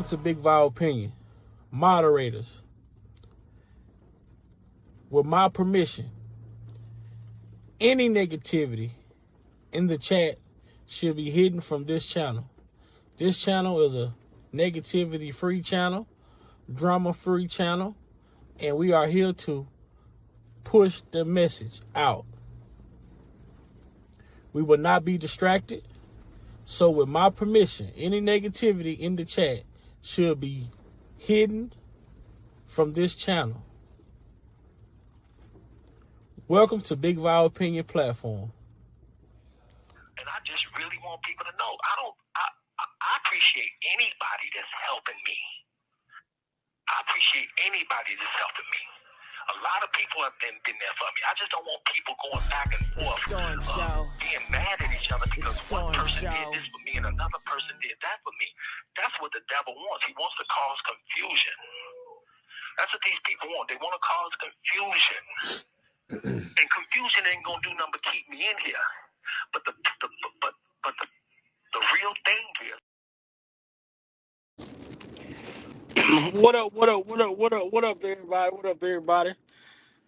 Welcome to Big Vile Opinion. Moderators, with my permission, any negativity in the chat should be hidden from this channel. This channel is a negativity-free channel, drama-free channel, and we are here to push the message out. We will not be distracted. So with my permission, any negativity in the chat should be hidden from this channel. Welcome to Big Vile Opinion Platform. And I just really want people to know, I appreciate anybody that's helping me. I appreciate anybody that's helping me. A lot of people have been there for me. I just don't want people going back and forth, being mad at each other because one person did this for me and another person did that for me. That's what the devil wants. He wants to cause confusion. That's what these people want. They want to cause confusion. And confusion ain't gonna do nothing but keep me in here. But the real thing here. What up, everybody?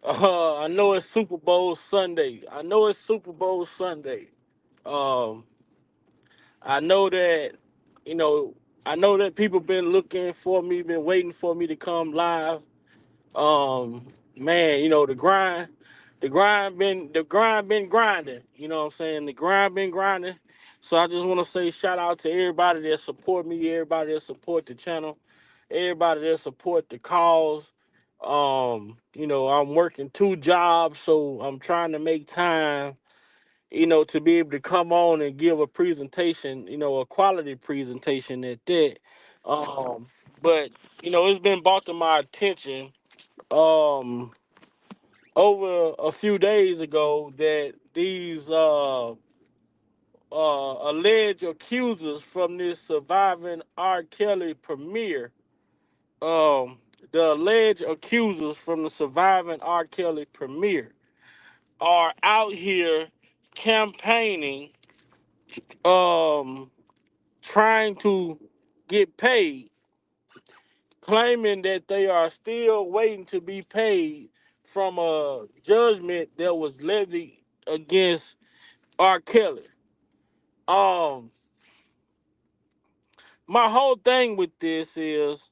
I know it's Super Bowl Sunday. I know that, people been looking for me, been waiting for me to come live. Man, the grind been grinding. You know what I'm saying? The grind been grinding. So I just want to say shout out to everybody that support me, everybody that support the channel, everybody that support the cause. I'm working 2 jobs, so I'm trying to make time, to be able to come on and give a presentation, a quality presentation at that. But it's been brought to my attention over a few days ago that these alleged accusers from this surviving R. Kelly premiere, the alleged accusers from the surviving R. Kelly premiere are out here campaigning, trying to get paid, claiming that they are still waiting to be paid from a judgment that was levied against R. Kelly. My whole thing with this is,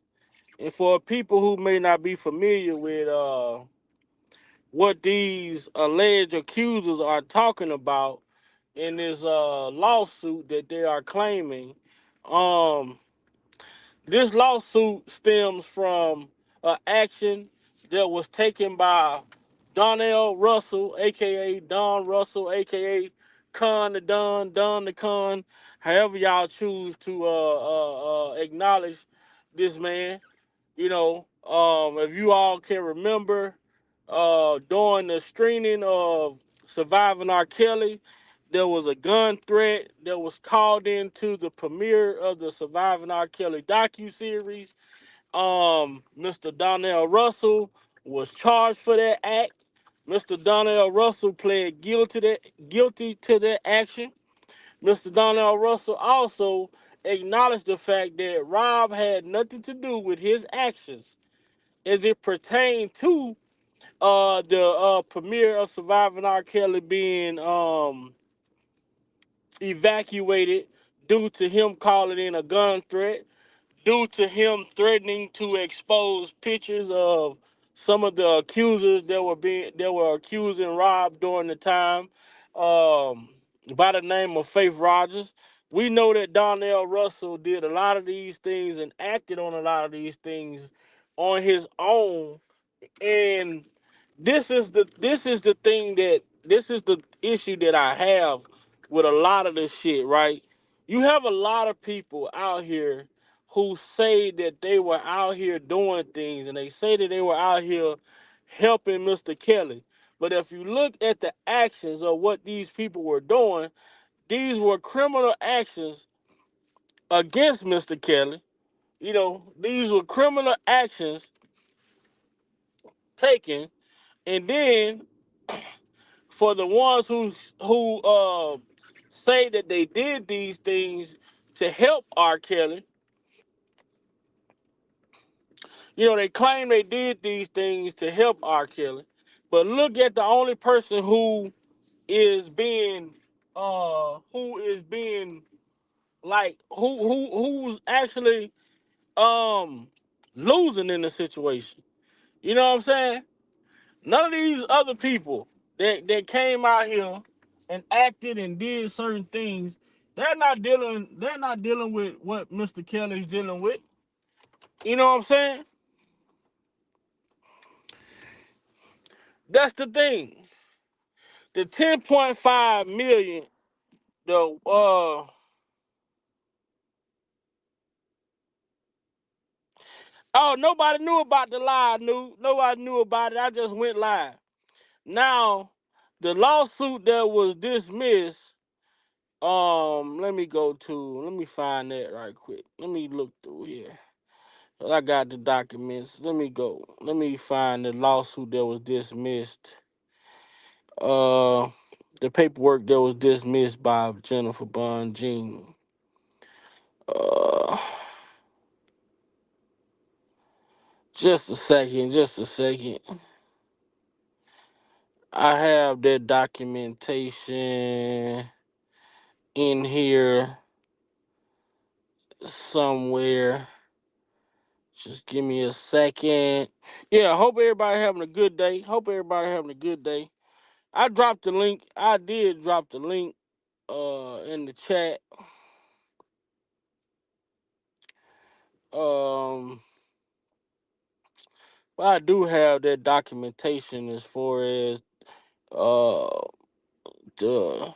and for people who may not be familiar with what these alleged accusers are talking about in this lawsuit that they are claiming, this lawsuit stems from an action that was taken by Donell Russell, aka Don Russell, aka Con the Don the Con, however y'all choose to acknowledge this man. If you all can remember, during the screening of Surviving R. Kelly, there was a gun threat that was called into the premiere of the Surviving R. Kelly docuseries. Mr. Donell Russell was charged for that act. Mr. Donell Russell pled guilty to that action. Mr. Donell Russell also acknowledged the fact that Rob had nothing to do with his actions as it pertained to the premiere of Surviving R. Kelly being evacuated due to him calling in a gun threat, due to him threatening to expose pictures of some of the accusers that were accusing Rob during the time, by the name of Faith Rogers. We know that Donell Russell did a lot of these things and acted on a lot of these things on his own. And this is the issue that I have with a lot of this shit, right? You have a lot of people out here who say that they were out here doing things and they say that they were out here helping Mr. Kelly. But if you look at the actions of what these people were doing, these were criminal actions against Mr. Kelly. These were criminal actions taken, and then for the ones who say that they did these things to help R. Kelly, They claim they did these things to help R. Kelly, but look at the only person is being who is being like who's actually um losing in the situation. You know what I'm saying? None of these other people that came out here and acted and did certain things, they're not dealing with what Mr. Kelly's dealing with. You know what I'm saying? That's the thing. The 10.5 million, the oh, nobody knew about the live news. Nobody knew about it. I just went live. Now, the lawsuit that was dismissed, let me find that right quick. Let me look through here. I got the documents. Let me go. Let me find the lawsuit that was dismissed. Uh, the paperwork that was dismissed by Jennifer Bond Jean. Uh, just a second. Just a second. I have that documentation in here somewhere. Just give me a second. Yeah, hope everybody having a good day. Hope everybody having a good day. I dropped the link. I did drop the link in the chat. Um but I do have that documentation as far as uh the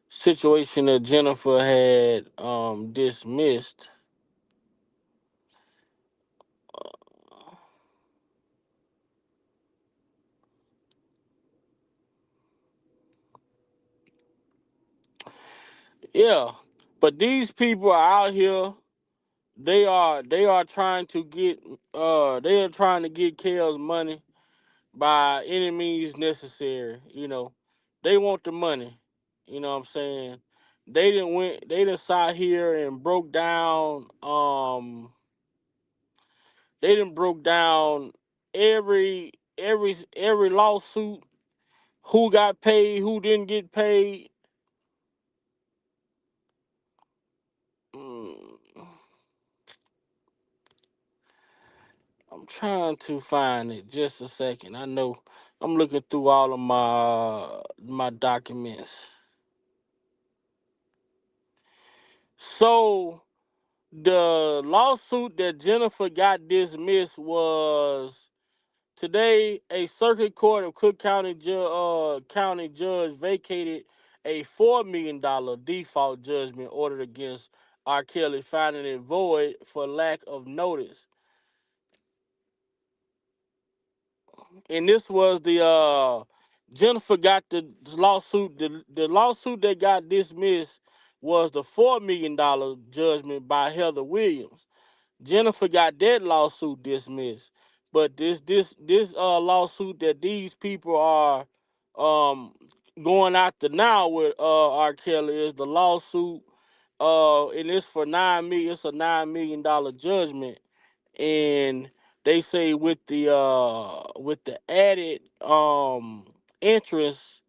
situation that Jennifer had dismissed. Yeah. But these people are out here, they are trying to get they are trying to get Kale's money by any means necessary. They want the money. You know what I'm saying? They didn't sat here and broke down every lawsuit, who got paid, who didn't get paid. Mm, I'm trying to find it. Just a second. I know I'm looking through all of my documents. So the lawsuit that Jennifer got dismissed was today. A circuit court of Cook County county judge vacated a $4 million default judgment ordered against R. Kelly, finding it void for lack of notice. And this was the Jennifer got the lawsuit. The lawsuit that got dismissed was the $4 million judgment by Heather Williams. Jennifer got that lawsuit dismissed, but this lawsuit that these people are um going after now with R. Kelly is the lawsuit, and it's for 9 million. It's a $9 million judgment, and they say with the added interest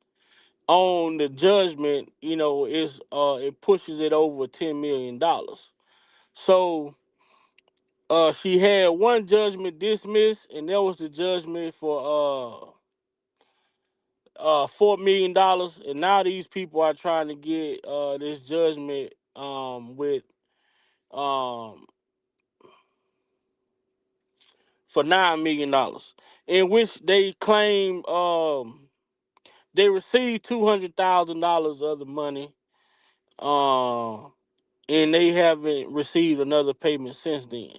on the judgment, it pushes it over $10 million. So she had one judgment dismissed, and that was the judgment for $4 million. And now these people are trying to get this judgment with um for $9 million, in which they claim they received $200,000 of the money, um and they haven't received another payment since then.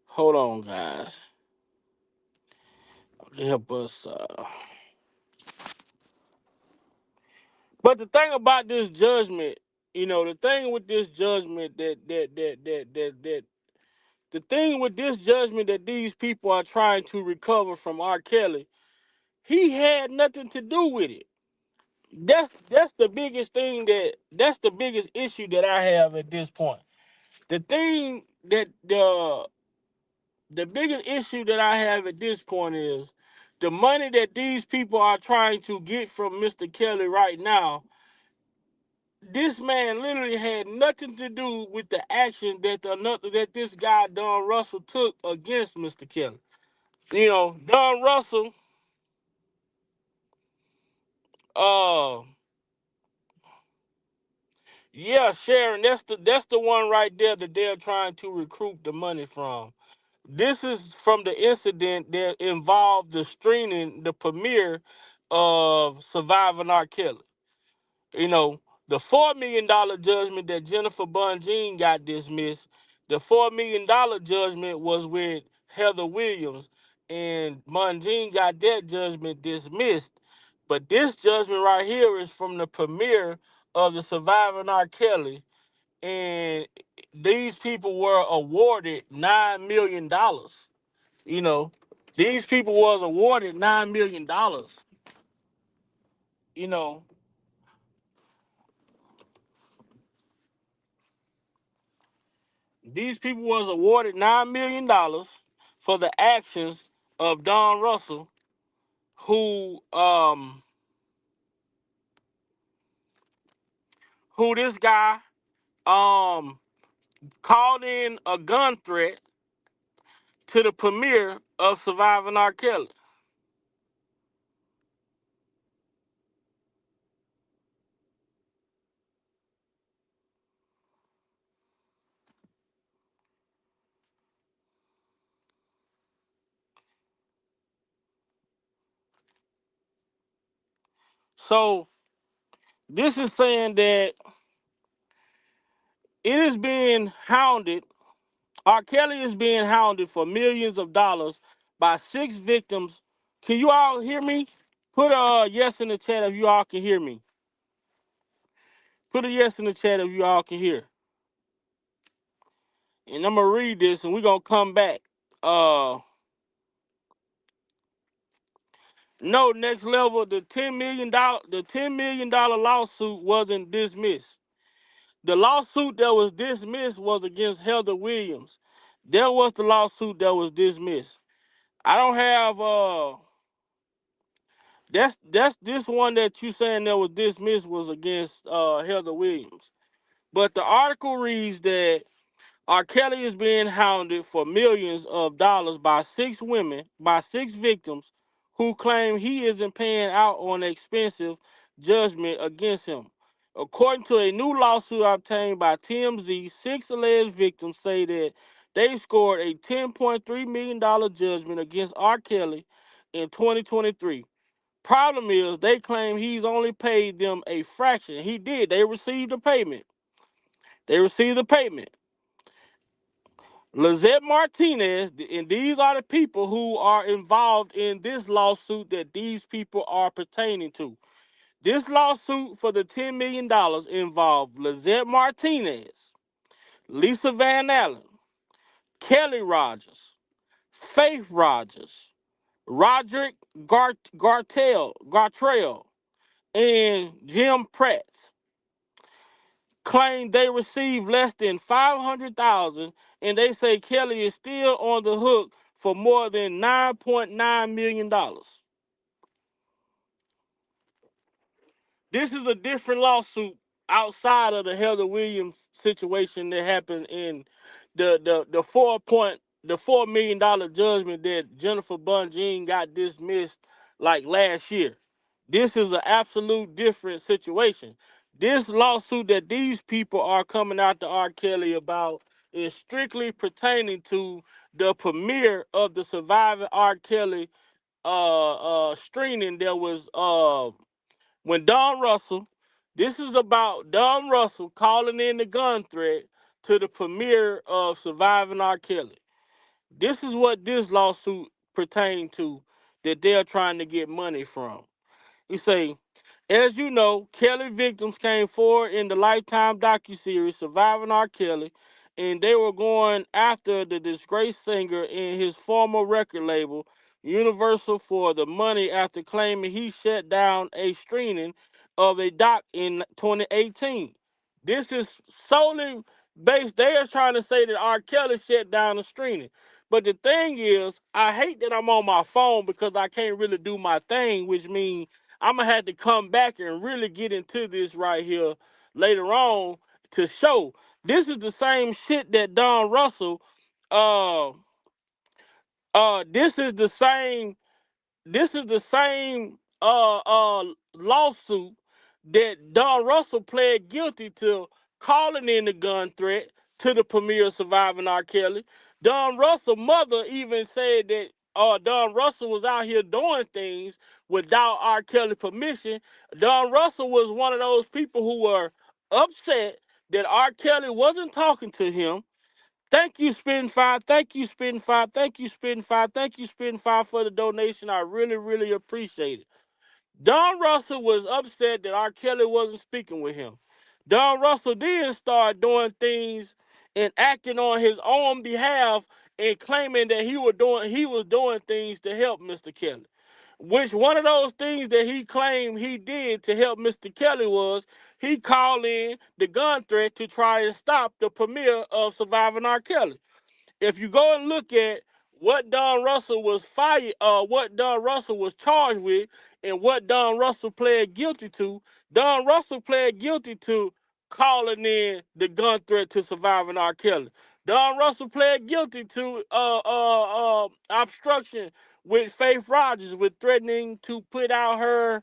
Hold on, guys. Help us. But the thing about this judgment, the thing with this judgment the thing with this judgment that these people are trying to recover from R. Kelly, he had nothing to do with it. That's the biggest thing that's the biggest issue that I have at this point. The thing that the biggest issue that I have at this point is the money that these people are trying to get from Mr. Kelly right now. This man literally had nothing to do with the action that this guy Don Russell took against Mr. Kelly. You know, Don Russell, uh, yeah, Sharon, that's the one right there that they're trying to recruit the money from. This is from the incident that involved the premiere of Surviving R. Kelly. You know, the $4 million judgment that Jennifer Bunjean got dismissed, the $4 million judgment was with Heather Williams, and Bunjean got that judgment dismissed. But this judgment right here is from the premiere of the Surviving R. Kelly, and these people were awarded $9 million. You know, these people was awarded $9 million. You know, these people was awarded $9 million for the actions of Don Russell, who this guy um called in a gun threat to the premiere of Surviving R. Kelly. So this is saying that it is being hounded. R. Kelly is being hounded for millions of dollars by 6 victims. Can you all hear me? Put a yes in the chat if you all can hear me. Put a yes in the chat if you all can hear. And I'm gonna read this, and we're gonna come back. Uh, no, next level. The $10 million lawsuit wasn't dismissed. The lawsuit that was dismissed was against Heather Williams. That was the lawsuit that was dismissed. I don't have That's this one that you saying that was dismissed was against Heather Williams. But the article reads that R. Kelly is being hounded for millions of dollars by 6 victims who claim he isn't paying out on expensive judgment against him. According to a new lawsuit obtained by TMZ, 6 alleged victims say that they scored a $10.3 million judgment against R. Kelly in 2023. Problem is, they claim he's only paid them a fraction. He did. They received a payment. They received the payment. Lizette Martinez, and these are the people who are involved in this lawsuit that these people are pertaining to. This lawsuit for the $10 million involved Lizette Martinez, Lisa Van Allen, Kelly Rogers, Faith Rogers, Roderick Gartrell, and Jim Pratt. Claim they received less than 500,000, and they say Kelly is still on the hook for more than $9.9 million. This is a different lawsuit outside of the Heather Williams situation that happened in the $4 million judgment that Jennifer Bunjean got dismissed like last year. This is an absolute different situation. This lawsuit that these people are coming out to R. Kelly about is strictly pertaining to the premiere of the Surviving R. Kelly screening that was when Don Russell, this is about Don Russell calling in the gun threat to the premiere of Surviving R. Kelly. This is what this lawsuit pertains to that they're trying to get money from. You say, as you know, Kelly victims came forward in the Lifetime docuseries Surviving R. Kelly, and they were going after the disgraced singer and his former record label, Universal, for the money after claiming he shut down a screening of a doc in 2018. This is solely They are trying to say that R. Kelly shut down the streaming. But the thing is, I hate that I'm on my phone because I can't really do my thing, which means I'm gonna have to come back and really get into this right here later on to show. This is the same shit that Don Russell uh this is the same lawsuit that Don Russell pled guilty to calling in the gun threat to the premier surviving R. Kelly. Don Russell's mother even said that Don Russell was out here doing things without R. Kelly permission. Don Russell was one of those people who were upset that R. Kelly wasn't talking to him. Thank you, Spin Five. Thank you, Spin Five. Thank you, Spin Five. Thank you, Spin Five, for the donation. I really, really appreciate it. Don Russell was upset that R. Kelly wasn't speaking with him. Don Russell then started doing things and acting on his own behalf and claiming that he was doing things to help Mr. Kelly. Which one of those things that he claimed he did to help Mr. Kelly was he called in the gun threat to try and stop the premiere of Surviving R. Kelly. If you go and look at what Don Russell was charged with, and what Don Russell pled guilty to, Don Russell pled guilty to calling in the gun threat to surviving R. Kelly. Don Russell pled guilty to obstruction with Faith Rogers, with threatening to put out her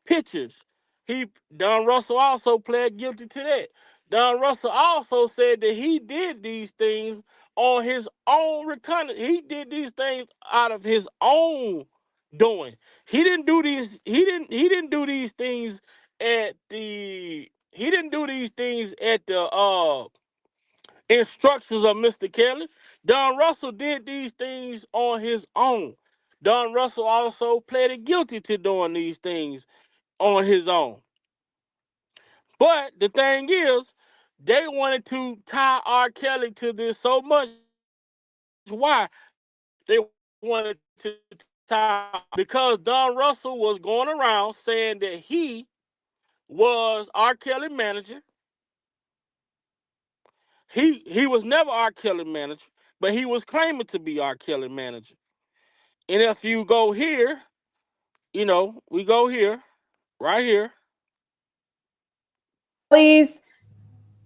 pictures. He Don Russell also pled guilty to that. Don Russell also said that he did these things on his own reconnaissance. He did these things out of his own doing. He didn't do these. He didn't do these things at the. He didn't do these things at the instructions of Mr. Kelly. Don Russell did these things on his own. Don Russell also pleaded guilty to doing these things on his own. But the thing is, they wanted to tie R. Kelly to this so much. Why? They wanted to tie because Don Russell was going around saying that he was R. Kelly manager. He was never R. Kelly manager, but he was claiming to be R. Kelly manager. And if you go here, we go here, right here. Kelly's,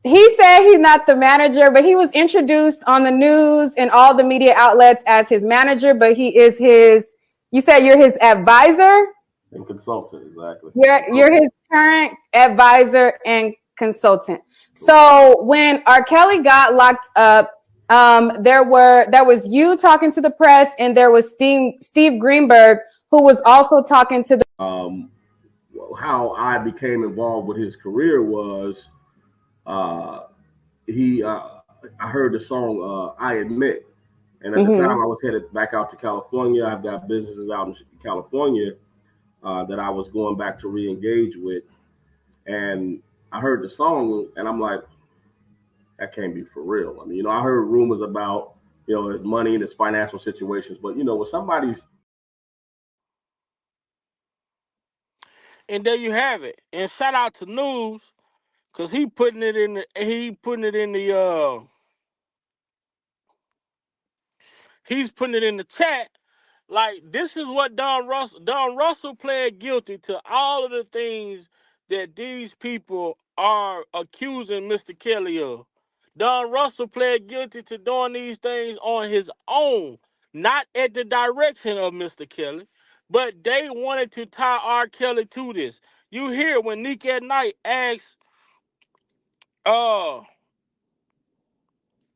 he said he's not the manager, but he was introduced on the news and all the media outlets as his manager, but he is his, you said you're his advisor? And consultant, exactly. You're his current advisor and consultant. So when R. Kelly got locked up, there was you talking to the press, and there was Steve Greenberg, who was also talking to the how I became involved with his career was he I heard the song I Admit, and at the time I was headed back out to California. I've got businesses out in California that I was going back to re-engage with, and I heard the song and I'm like, that can't be for real. I mean, I heard rumors about his money and his financial situations, but when somebody's And there you have it. And shout out to News, cause he's putting it in the chat. Like, this is what Don Russell pled guilty to all of the things that these people are accusing Mr. Kelly of. Don Russell pled guilty to doing these things on his own, not at the direction of Mr. Kelly, but they wanted to tie R. Kelly to this. You hear when Nick at Night uh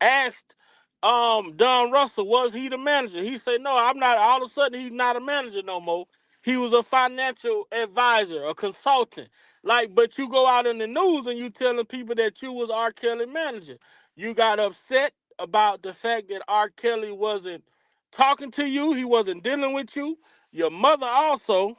asked Don Russell, was he the manager? He said, no, I'm not. All of a sudden, he's not a manager no more. He was a financial advisor, a consultant. Like, but you go out in the news and you telling people that you was R. Kelly manager. You got upset about the fact that R. Kelly wasn't talking to you. He wasn't dealing with you. Your mother also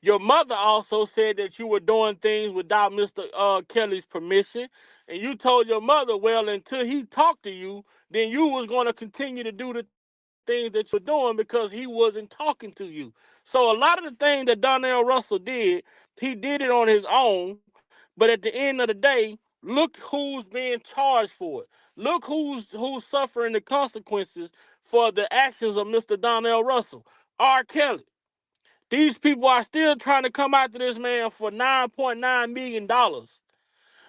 Your mother also said that you were doing things without Mr. Kelly's permission. And you told your mother, well, until he talked to you, then you was going to continue to do the things that you were doing because he wasn't talking to you. So a lot of the things that Donell Russell did, he did it on his own But at the end of the day, look who's being charged for it. Look who's suffering the consequences for the actions of Mr. Donell Russell. R. Kelly. These people are still trying to come after this man for $9.9 million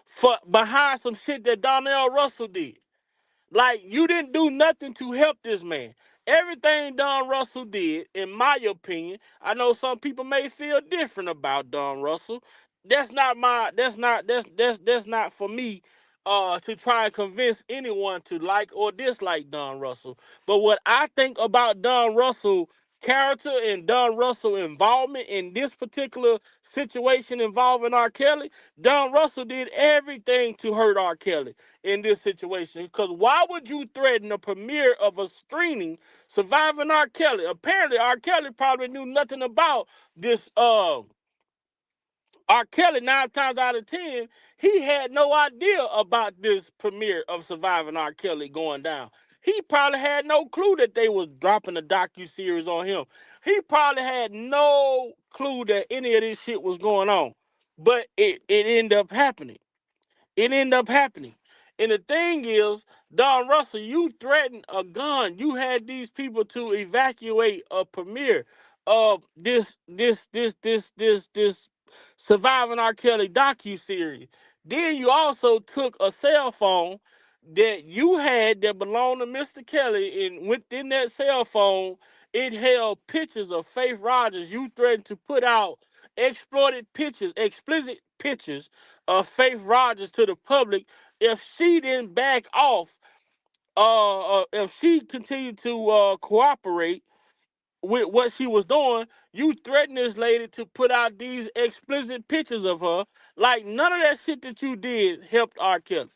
for behind some shit that Donell Russell did. Like, you didn't do nothing to help this man. Everything Don Russell did, in my opinion, I know some people may feel different about Don Russell. That's not for me to try and convince anyone to like or dislike Don Russell. But what I think about Don Russell character and Don Russell involvement in this particular situation involving R. Kelly, Don Russell did everything to hurt R. Kelly in this situation. Because why would you threaten the premiere of a screening surviving R. Kelly? Apparently, R. Kelly probably knew nothing about this. R. Kelly, 9 times out of 10, he had no idea about this premiere of Surviving R. Kelly going down. He probably had no clue that they was dropping a docu-series on him. He probably had no clue that any of this shit was going on. But it ended up happening. It ended up happening. And the thing is, Don Russell, you threatened a gun. You had these people to evacuate a premiere of this Surviving R. Kelly docu-series. Then you also took a cell phone that you had that belonged to Mr. Kelly, and within that cell phone, it held pictures of Faith Rogers. You threatened to put out exploited pictures, explicit pictures of Faith Rogers to the public if she didn't back off, if she continued to cooperate with what she was doing. You threatened this lady to put out these explicit pictures of her. Like, none of that shit that you did helped R. Kelly.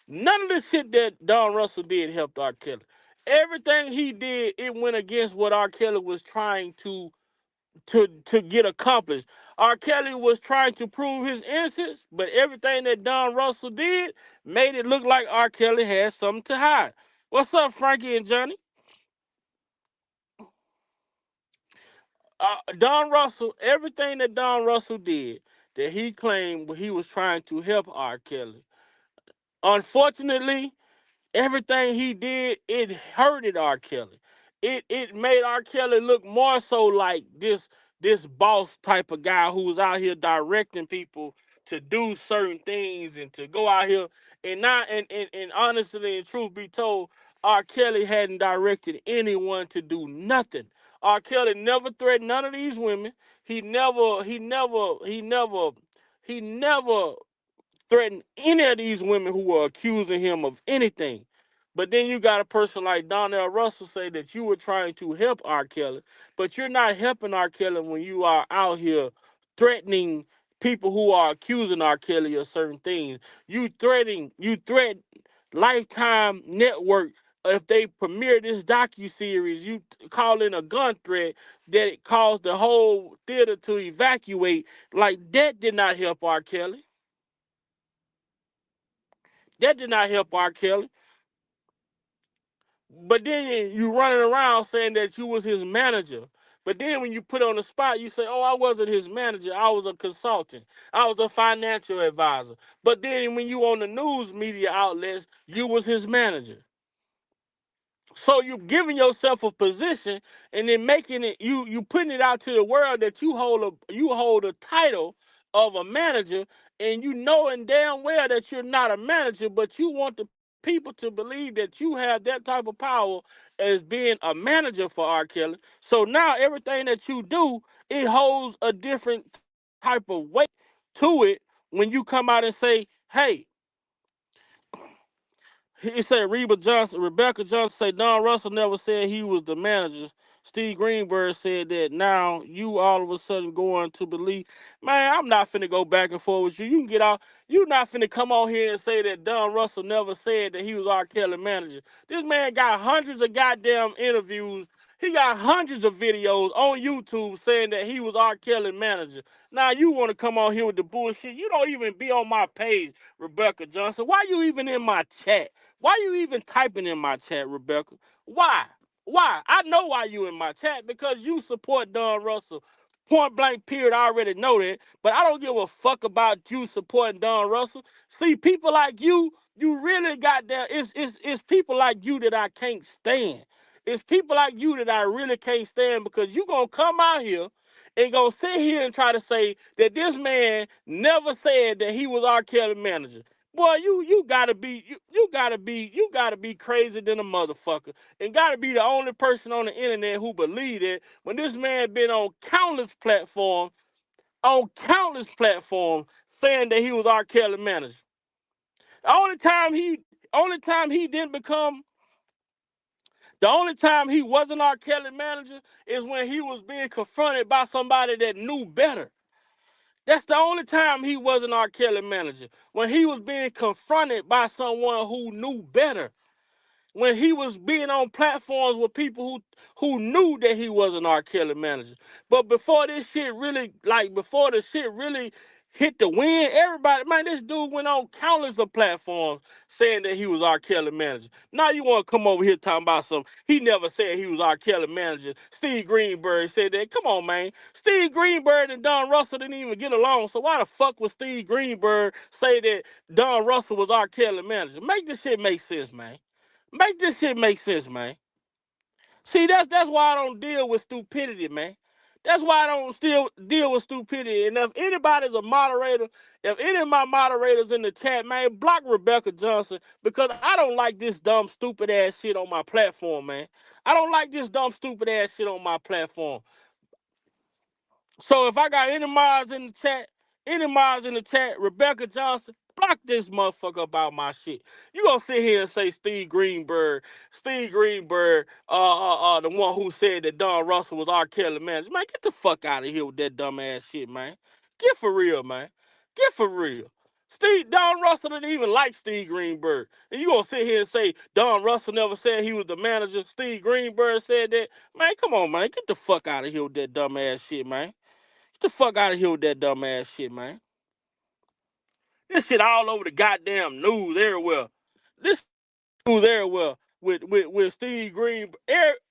None of the shit that Don Russell did helped R. Kelly. Everything he did, it went against what R. Kelly was trying to get accomplished. R. Kelly was trying to prove his innocence, but everything that Don Russell did made it look like R. Kelly had something to hide. What's up, Frankie and Johnny? Don Russell, everything that Don Russell did, that he claimed he was trying to help R. Kelly. Unfortunately, everything he did, it hurted R. Kelly. It made R. Kelly look more so like this boss type of guy who's out here directing people to do certain things and to go out here and not and honestly and truth be told, R. Kelly hadn't directed anyone to do nothing. R. Kelly never threatened none of these women. He never threaten any of these women who were accusing him of anything. But then you got a person like Donell Russell say that you were trying to help R. Kelly, but you're not helping R. Kelly when you are out here threatening people who are accusing R. Kelly of certain things. You threaten Lifetime Network if they premiere this docu series. You call in a gun threat that it caused the whole theater to evacuate. Like, that did not help R. Kelly. That did not help R. Kelly. But then you running around saying that you was his manager. But then when you put on the spot, you say, "Oh, I wasn't his manager. I was a consultant. I was a financial advisor." But then when you on the news media outlets, you was his manager. So you giving yourself a position and then making it you putting it out to the world that you hold a title of a manager, and you knowing damn well that you're not a manager, but you want the people to believe that you have that type of power as being a manager for R. Kelly. So now everything that you do, it holds a different type of weight to it when you come out and say, "Hey," he said Rebecca Johnson said Don Russell never said he was the manager. Steve Greenberg said that now you all of a sudden going to believe. Man, I'm not finna go back and forth with you. You can get out. You not finna come on here and say that Don Russell never said that he was R. Kelly manager. This man got hundreds of goddamn interviews. He got hundreds of videos on YouTube saying that he was R. Kelly manager. Now you want to come on here with the bullshit. You don't even be on my page, Rebecca Johnson. Why you even in my chat? Why you even typing in my chat, Rebecca? Why? Why? I know why you in my chat, because you support Don Russell Point blank period. I already know that. But I don't give a fuck about you supporting Don Russell. See, people like you really got there. It's people like you that I can't stand. It's people like you that I really can't stand because you gonna come out here and gonna sit here and try to say that this man never said that he was R. Kelly manager. Boy, you gotta be crazy than a motherfucker, and gotta be the only person on the internet who believe it when this man been on countless platforms saying that he was R. Kelly manager. The only time he didn't become the only time he wasn't R. Kelly manager is when he was being confronted by somebody that knew better. That's the only time he wasn't R. Kelly manager. When he was being confronted by someone who knew better. When he was being on platforms with people who knew that he was an R. Kelly manager. But before the shit really hit the wind, everybody, man, this dude went on countless of platforms saying that he was R. Kelly manager. Now you want to come over here talking about some, he never said he was R. Kelly manager. Steve Greenberg said that. Come on, man. Steve Greenberg and Don Russell didn't even get along, so why the fuck would Steve Greenberg say that Don Russell was R. Kelly manager? Make this shit make sense, man. Make this shit make sense, man. See, that's why I don't deal with stupidity, man. That's why I don't still deal with stupidity. And if anybody's a moderator, if any of my moderators in the chat, man, block Rebecca Johnson because I don't like this dumb, stupid ass shit on my platform, man. I don't like this dumb, stupid ass shit on my platform. So if I got any mods in the chat, Rebecca Johnson, block this motherfucker about my shit. You gonna sit here and say Steve Greenberg, the one who said that Don Russell was R. Kelly manager. Man, get the fuck out of here with that dumb ass shit, man. Get for real, man. Get for real. Don Russell didn't even like Steve Greenberg. And you gonna sit here and say Don Russell never said he was the manager. Steve Greenberg said that. Man, come on, man. Get the fuck out of here with that dumb ass shit, man. Get the fuck out of here with that dumb ass shit, man. This shit all over the goddamn news everywhere. This news everywhere with Steve Green,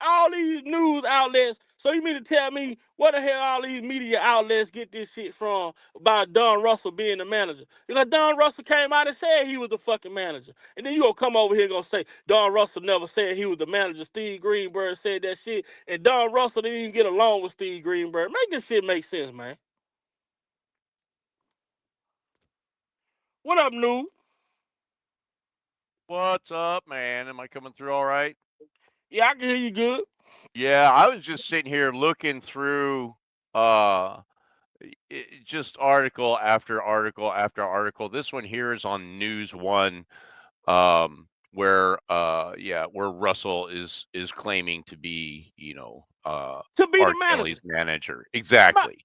all these news outlets. So you mean to tell me where the hell all these media outlets get this shit from about Don Russell being the manager? Because Don Russell came out and said he was the fucking manager. And then you gonna come over here and gonna say Don Russell never said he was the manager. Steve Greenberg said that shit. And Don Russell didn't even get along with Steve Greenberg. Make this shit make sense, man. What up, New? What's up, man? Am I coming through all right? Yeah, I can hear you good. Yeah, I was just sitting here looking through uh just article after article after article. This one here is on News One, where Russell is claiming to be, To be the R. manager. Kelly's manager. Man, Exactly.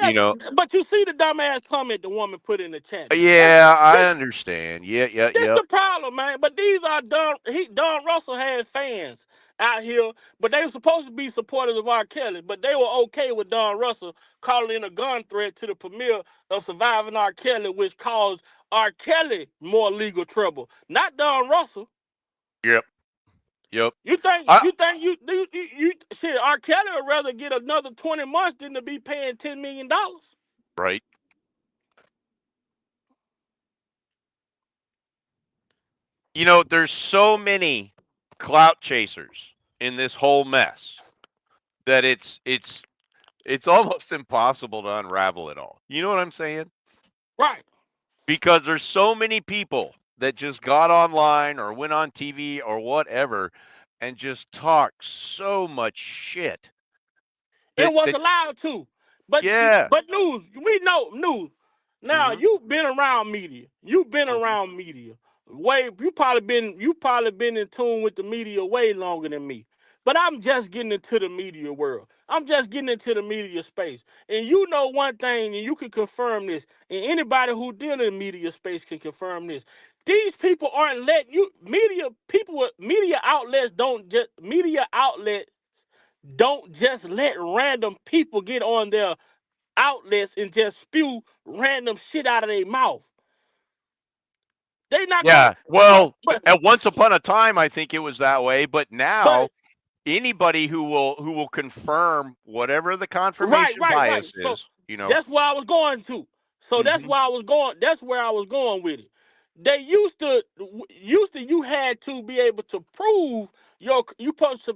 You know, but you see the dumbass comment the woman put in the chat though. yeah, I This understand. Yeah, yeah, this yep. the problem, man. But these are Don Russell had fans out here, but they were supposed to be supporters of R. Kelly, but they were okay with Don Russell calling in a gun threat to the premiere of Surviving R. Kelly, which caused R. Kelly more legal trouble, not Don Russell. Yep. Yep. You think I you think you shit? R. Kelly would rather get another 20 months than to be paying $10 million. right. There's so many clout chasers in this whole mess that it's almost impossible to unravel it all. You know what I'm saying? Right. Because there's so many people that just got online or went on TV or whatever and just talk so much shit It was that allowed to. But yeah. but news, we know news. Now Mhm. you've been around media. You've been Mhm. around media. You probably been in tune with the media way longer than me. But I'm just getting into the media world. I'm just getting into the media space. And you know one thing, and you can confirm this, and anybody who deal in media space can confirm this. These people aren't letting you media outlets don't just let random people get on their outlets and just spew random shit out of their mouth. They not gonna, Yeah. Well, at once upon a time I think it was that way, but but now anybody who will confirm whatever the Right, confirmation right, right. bias So is, you know. that's where I was going to. So that's Hmm. where I was going. That's where I was going with it. They used to you had to be able to prove you supposed to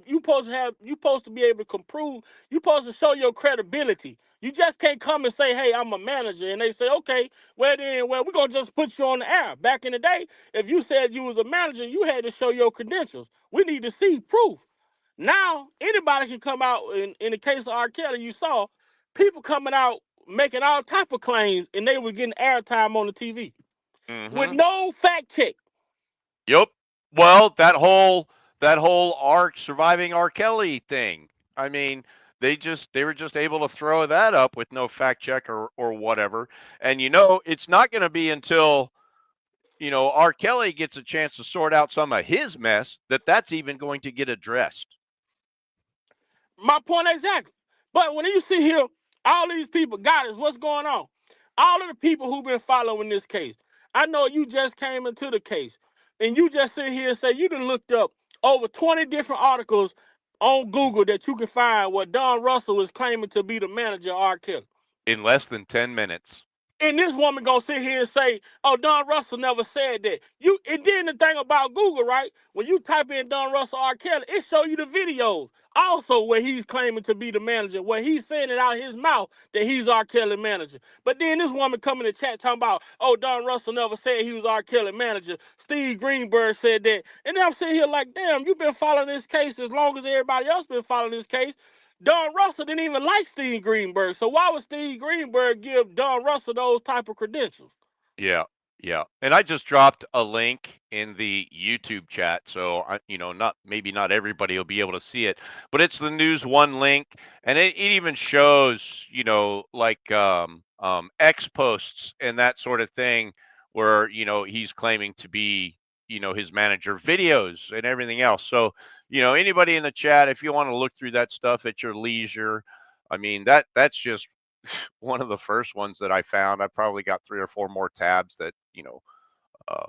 be able to prove you supposed to show your credibility. You just can't come and say, "Hey, I'm a manager," and they say, "Okay, well we're gonna just put you on the air." Back in the day, if you said you was a manager, you had to show your credentials. We need to see proof. Now anybody can come out. In the case of R. Kelly, you saw people coming out making all type of claims, and they were getting airtime on the TV with Hmm. no fact check. Yep. Well, that whole arc surviving R. Kelly thing. I mean, they were just able to throw that up with no fact check or whatever. And it's not going to be until R. Kelly gets a chance to sort out some of his mess that's even going to get addressed. My point exactly. But when you see here, all these people, God is what's going on. All of the people who've been following this case. I know you just came into the case, and you just sit here and say you done looked up over 20 different articles on Google that you can find where Don Russell is claiming to be the manager of R. Kelly. In less than 10 minutes. And this woman gonna sit here and say, "Oh, Don Russell never said that." And then the thing about Google, right? When you type in Don Russell R. Kelly, it show you the videos also where he's claiming to be the manager, where he's saying it out his mouth that he's R. Kelly manager. But then this woman come in the chat talking about, "Oh, Don Russell never said he was R. Kelly manager. Steve Greenberg said that." And then I'm sitting here like, damn, you've been following this case as long as everybody else been following this case. Don Russell didn't even like Steve Greenberg. So why would Steve Greenberg give Don Russell those type of credentials? Yeah, yeah. And I just dropped a link in the YouTube chat, so not everybody will be able to see it, but it's the News One link, and it even shows, like X posts and that sort of thing, where he's claiming to be his manager, videos and everything else. So anybody in the chat, if you want to look through that stuff at your leisure, I mean that's just one of the first ones that I found. I probably got three or four more tabs that um,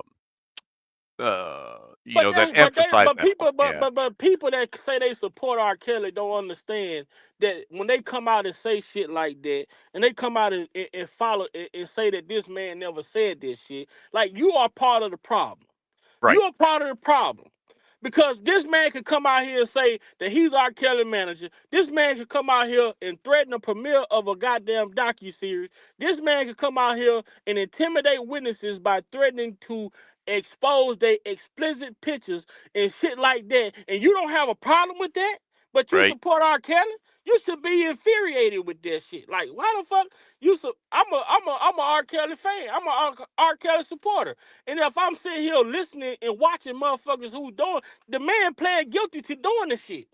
that emphasize But that point. people Yeah, but people that say they support R. Kelly don't understand that when they come out and say shit like that, and they come out and follow and say that this man never said this shit, like you are part of the problem. You right, are part of the problem. Because this man could come out here and say that he's our Kelly manager. This man could come out here and threaten the premiere of a goddamn docu-series. This man could come out here and intimidate witnesses by threatening to expose their explicit pictures and shit like that. And you don't have a problem with that? But you right. support R. Kelly? You should be infuriated with that shit. Like, why the fuck I'm a R. Kelly fan. I'm a R. Kelly supporter. And if I'm sitting here listening and watching motherfuckers who doing the man playing guilty to doing the shit.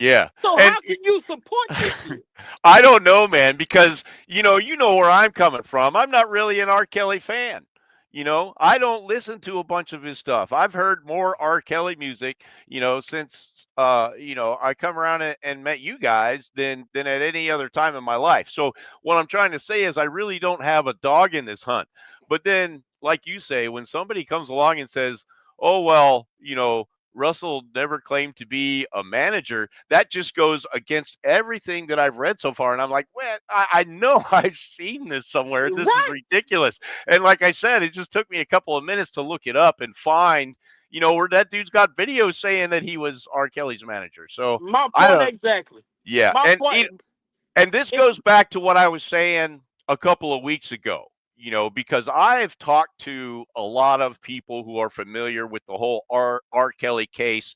Yeah, So and how can you support this shit? I don't know, man, because you know where I'm coming from. I'm not really an R. Kelly fan. I don't listen to a bunch of his stuff. I've heard more R. Kelly music, since I come around and met you guys than at any other time in my life. So what I'm trying to say is I really don't have a dog in this hunt. But then, like you say, when somebody comes along and says, "Oh well, Russell never claimed to be a manager," that just goes against everything that I've read so far. And I'm like, well, I know I've seen this somewhere. This is Right. ridiculous. And like I said, it just took me a couple of minutes to look it up and find, where that dude's got videos saying that he was R. Kelly's manager. So My I point don't, exactly. yeah. My And point. this It, goes back to what I was saying a couple of weeks ago, because I've talked to a lot of people who are familiar with the whole R. Kelly case,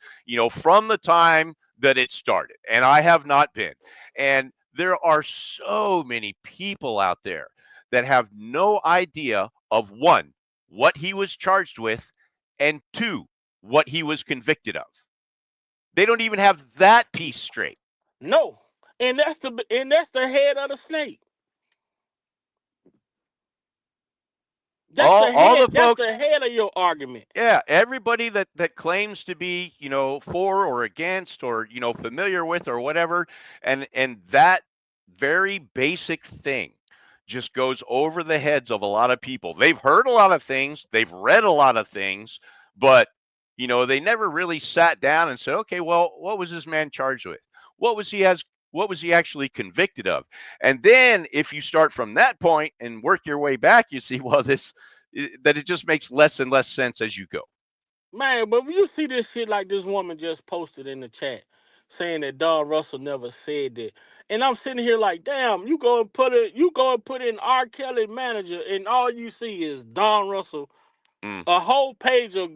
from the time that it started, and I have not been. And there are so many people out there that have no idea of one, what he was charged with, and two, what he was convicted of. They don't even have that piece straight. no. And that's the head of the snake. That's All the all head. the That's folks. the head of your argument. Yeah, everybody that claims to be, for or against or, familiar with or whatever, and that very basic thing just goes over the heads of a lot of people. They've heard a lot of things, they've read a lot of things, but They never really sat down and said, okay, well, what was this man charged with? What was he as what was he actually convicted of? And then if you start from that point and work your way back, you see, well, that it just makes less and less sense as you go. Man, but when you see this shit like this woman just posted in the chat saying that Don Russell never said that. And I'm sitting here like, damn, you go and put in R. Kelly manager and all you see is Don Russell, Mm. a whole page of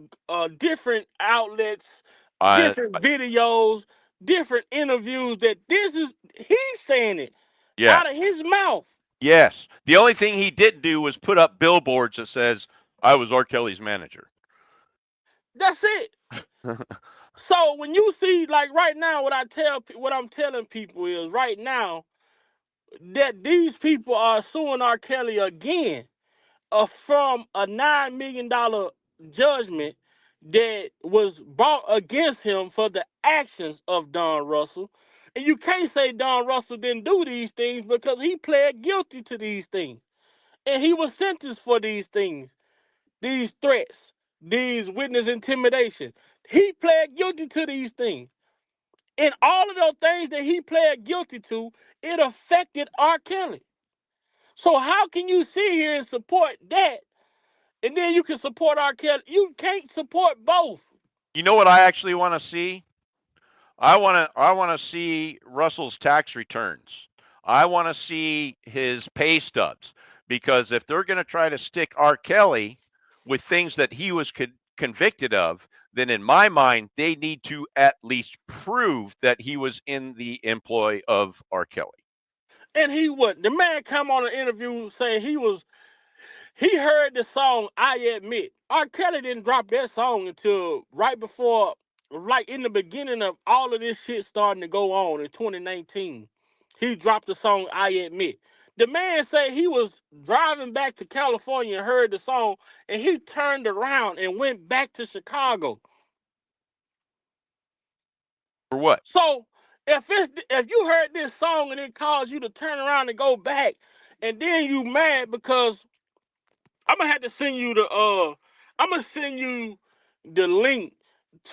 different outlets, Uh, different videos, different interviews that he's saying it yeah. out of his mouth. Yes. The only thing he didn't do was put up billboards that says, I was R. Kelly's manager. That's it. So when you see like right now, what I'm telling people is right now that these people are suing R. Kelly again from a $9 million judgment that was brought against him for the actions of Don Russell. And you can't say Don Russell didn't do these things because he pled guilty to these things. And he was sentenced for these things, these threats, these witness intimidation. He pled guilty to these things. And all of those things that he pled guilty to, it affected R. Kelly. So how can you sit here and support that, and then you can support R. Kelly? You can't support both. You know what I actually want to see? I want to see Russell's tax returns. I want to see his pay stubs because if they're going to try to stick R. Kelly with things that he was convicted of, then in my mind they need to at least prove that he was in the employ of R. Kelly. And he would. The man come on an interview saying he heard the song I Admit. R. Kelly didn't drop that song until right before, like in the beginning of all of this shit starting to go on in 2019. He dropped the song I Admit. The man said he was driving back to California and heard the song, and he turned around and went back to Chicago. For what? So if you heard this song and it caused you to turn around and go back, and then you mad because I'm gonna have to send you I'm gonna send you the link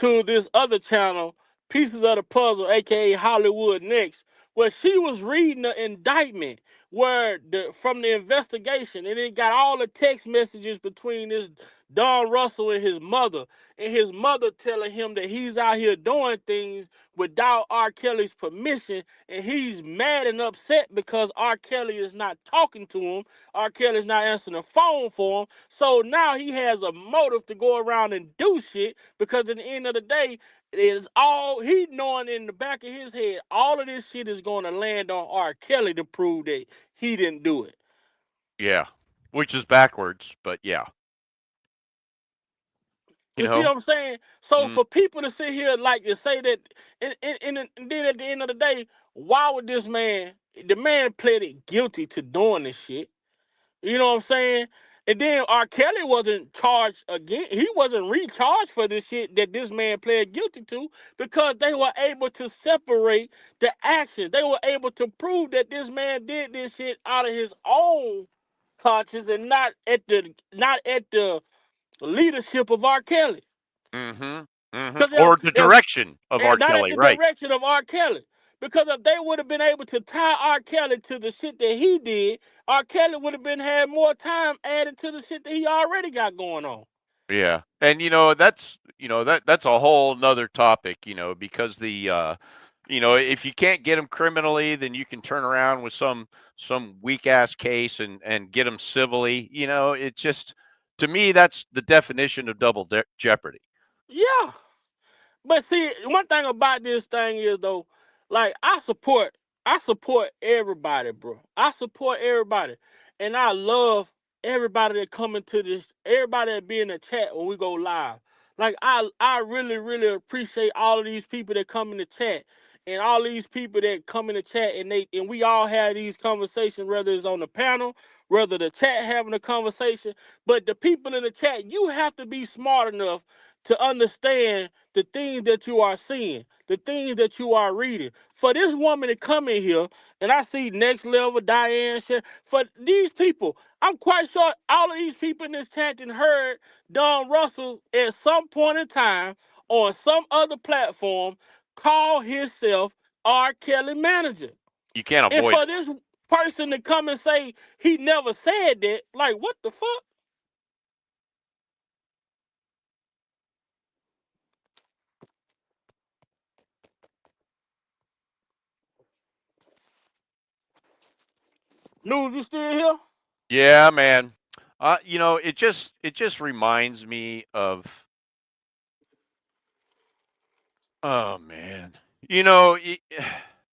to this other channel, Pieces of the Puzzle, aka Hollywood Next, where she was reading the indictment where from the investigation, and it got all the text messages between this Don Russell and his mother telling him that he's out here doing things without R. Kelly's permission, and he's mad and upset because R. Kelly is not talking to him. R. Kelly's not answering the phone for him. So now he has a motive to go around and do shit because at the end of the day, it is all he knowing in the back of his head, all of this shit is going to land on R. Kelly to prove that he didn't do it. Yeah. Which is backwards, but yeah. You You see know? what I'm saying? So Mm. for people to sit here like and say that, and then at the end of the day, why would the man pleaded guilty to doing this shit? You know what I'm saying? And then R. Kelly wasn't charged again. He wasn't recharged for this shit that this man pled guilty to because they were able to separate the actions. They were able to prove that this man did this shit out of his own conscience and not at the leadership of R. Kelly. Mhm. Mhm. Because Or the if direction of R. and not at Kelly, the right? direction of R. Kelly. Because if they would have been able to tie R. Kelly to the shit that he did, R. Kelly would have been had more time added to the shit that he already got going on. Yeah. And that's a whole nother topic, because if you can't get them criminally, then you can turn around with some weak ass case and get them civilly. It just to me that's the definition of double jeopardy. Yeah. But see, one thing about this thing is though, like I support everybody, bro. I support everybody. And I love everybody that come into this, everybody that be in the chat when we go live. Like I really, really appreciate all of these people that come in the chat and all these people that come in the chat and we all have these conversations, whether it's on the panel, whether the chat having a conversation. But the people in the chat, you have to be smart enough to understand the things that you are seeing, the things that you are reading. For this woman to come in here, and I see Next Level, Diane, for these people, I'm quite sure all of these people in this chat and heard Don Russell at some point in time on some other platform call himself R. Kelly manager. You can't And avoid for it. this person to come and say he never said that, like, what the fuck? News, you still here? Yeah, man. It just reminds me of, oh man. You know, y-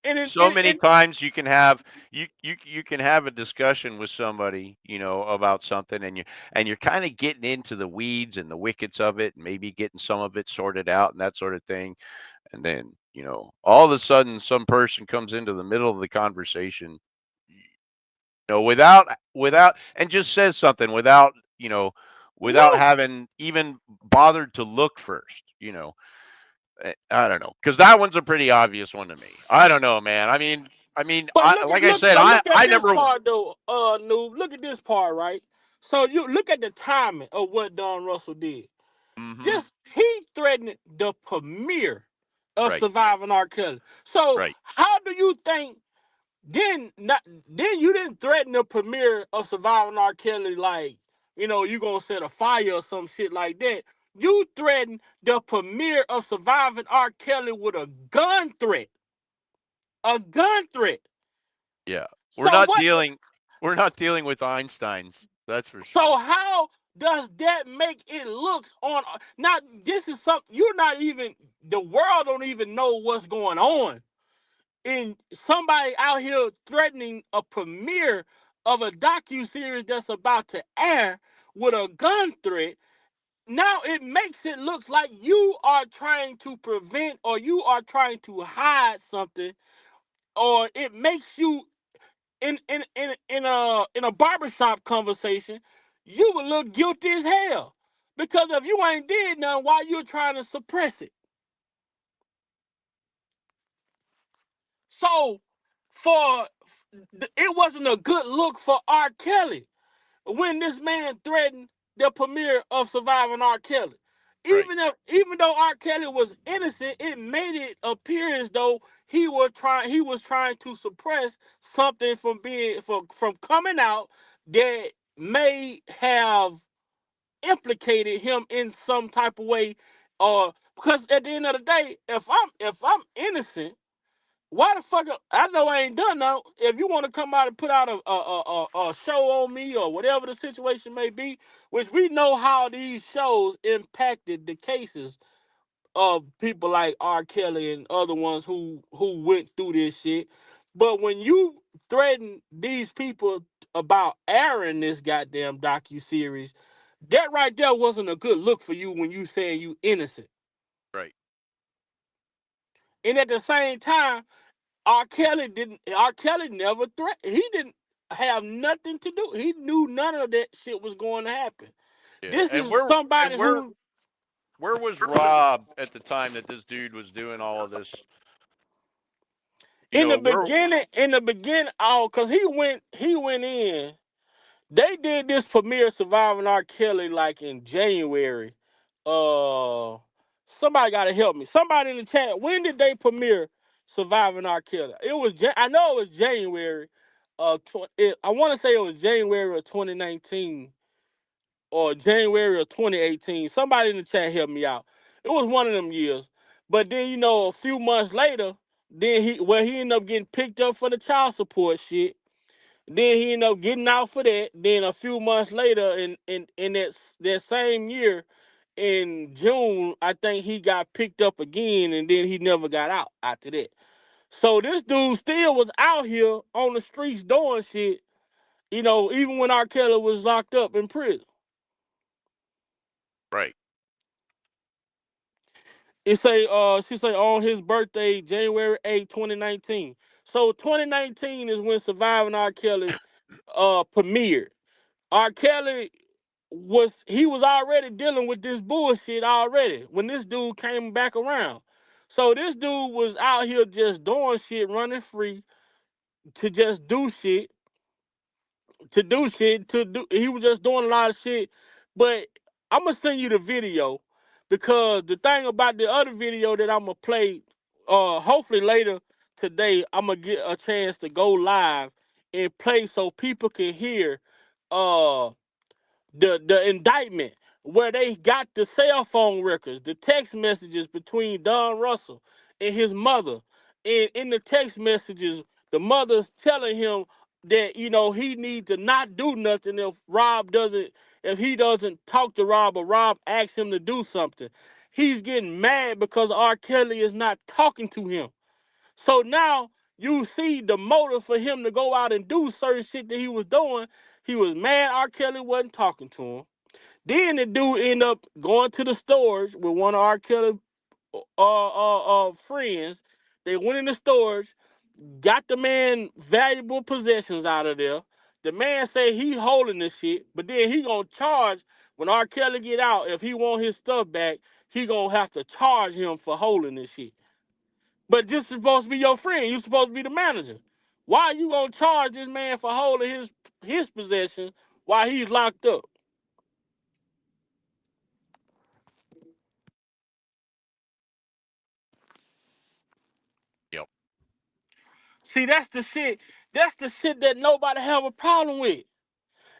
And it, so and, many and times you can have a discussion with somebody, about something, and you're kind of getting into the weeds and the wickets of it, and maybe getting some of it sorted out and that sort of thing. And then, all of a sudden some person comes into the middle of the conversation, without and just says something without yeah, having even bothered to look first. I don't know, because that one's a pretty obvious one to me. I don't know, man. but Like I said, but I look at I this never. part though, Noob. Look at this part, right? So you look at the timing of what Don Russell did. Hmm. This he threatened the premiere of Right, Surviving R. Kelly. So right. how do you think then you didn't threaten the premiere of Surviving R. Kelly like, you gonna set a fire or some shit like that. You threatened the premiere of Surviving R. Kelly with a gun threat. A gun threat. Yeah, we're So not what dealing we're not dealing with Einsteins. That's for sure. so how does that make it look on now this is something you're not even the world don't even know what's going on. And somebody out here threatening a premiere of a docu-series that's about to air with a gun threat, now it makes it look like you are trying to prevent or you are trying to hide something, or it makes you in a barbershop conversation, you would look guilty as hell. Because if you ain't did nothing, why you trying to suppress it? So for it wasn't a good look for R. Kelly when this man threatened the premiere of Surviving R. Kelly. Right. Even though R. Kelly was innocent, it made it appear as though he was trying to suppress something from coming out that may have implicated him in some type of way. Because at the end of the day, if I'm innocent, why the fuck? I know I ain't done now. If you want to come out and put out a show on me or whatever the situation may be, which we know how these shows impacted the cases of people like R. Kelly and other ones who went through this shit. But when you threaten these people about airing this goddamn docu series, that right there wasn't a good look for you when you saying you innocent. Right. And at the same time, R. Kelly never threatened. He didn't have nothing to do. He knew none of that shit was going to happen. Yeah. This And is somebody who where was Rob at the time that this dude was doing all of this? Where. in the beginning, cause he went in. They did this premiere Surviving R. Kelly like in January. Uh Somebody gotta help me. Somebody in the chat. When did they premiere Surviving R. Kelly? I know it was January. I want to say it was January of 2019 or January of 2018. Somebody in the chat help me out. It was one of them years. But then a few months later, he ended up getting picked up for the child support shit. Then he ended up getting out for that. Then a few months later, in that same year, in June, I think he got picked up again, and then he never got out after that. So this dude still was out here on the streets doing shit, even when R. Kelly was locked up in prison. Right. She say on his birthday, January 8th, 2019. So 2019 is when Surviving R. Kelly premiered. R. Kelly he was already dealing with this bullshit already when this dude came back around. So this dude was out here just doing shit, running free to just do shit, he was just doing a lot of shit. But I'm gonna send you the video because the thing about the other video that I'm gonna play, hopefully later today, I'm gonna get a chance to go live and play so people can hear uh the indictment where they got the cell phone records, the text messages between Don Russell and his mother. And in the text messages, the mother's telling him that he needs to not do nothing if he doesn't talk to Rob or Rob asks him to do something. He's getting mad because R. Kelly is not talking to him. So now you see the motive for him to go out and do certain shit that he was doing. He was mad R. Kelly wasn't talking to him. Then the dude ended up going to the stores with one of R. Kelly friends. They went in the stores, got the man valuable possessions out of there. The man say he holding this shit, but then he gonna charge when R. Kelly get out. If he want his stuff back, he gonna have to charge him for holding this shit. But this is supposed to be your friend. You supposed to be the manager. Why are you gonna charge this man for holding his possession while he's locked up? Yep. See, that's the shit. That's the shit that nobody have a problem with.